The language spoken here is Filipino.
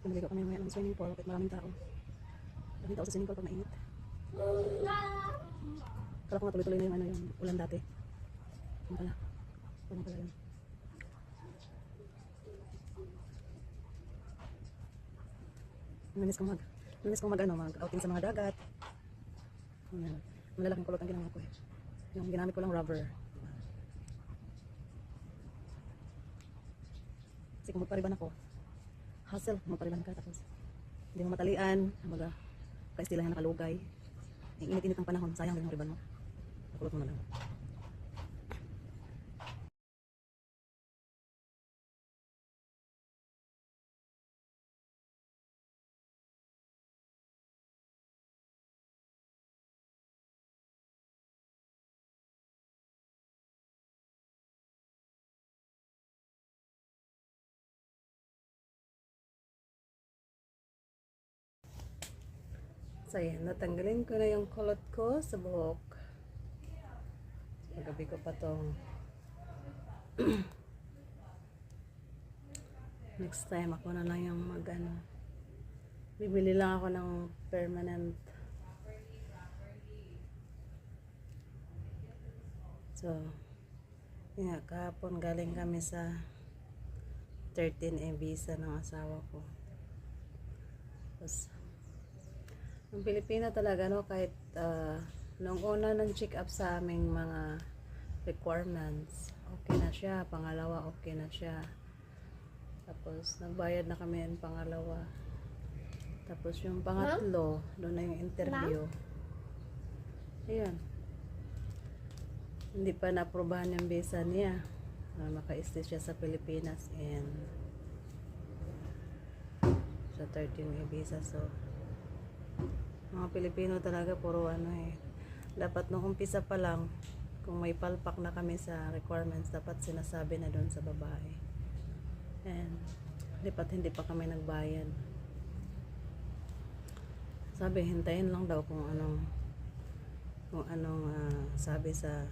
Naligo kami mamaya ng swimming pool kahit maraming tao. Maraming tao sa swimming pool pag mainit. Kala ko nga tuloy-tuloy na yung, yung ulan dati. Ano pala? Ano pala yun? Namiss kong mag-outing sa mga dagat. Ayan. Malalaking kulot ang ginawa ko eh. Yung ginamit ko lang rubber. Kasi kung magpariban ako, hassle, magpariban ka tapos hindi mo matalian, maga kaistilan na nakalugay. Yung init-init ng panahon, sayang din yung riban mo. Nakulot mo na lang. So yan, natanggalin ko na yung kulot ko sa buhok. Magabi ko pa tong next time ako na lang yung bibili lang ako ng permanent. So yun, kahapon galing kami sa 13A visa ng asawa ko. Tapos ang Pilipino talaga, no, kahit nung una nang check up sa aming mga requirements, okay na siya. Pangalawa, okay na siya. Tapos nagbayad na kami ng pangalawa. Tapos yung pangatlo, doon na yung interview. Ayun. Hindi pa na-aprobahan yung visa niya. Maka-stay siya sa Pilipinas and sa 13A visa. So mga Pilipino talaga puro dapat nung umpisa pa lang kung may palpak na kami sa requirements, dapat sinasabi na doon sa babae, and hindi pa kami nagbayad. Sabi hintayin lang daw kung anong sabi sa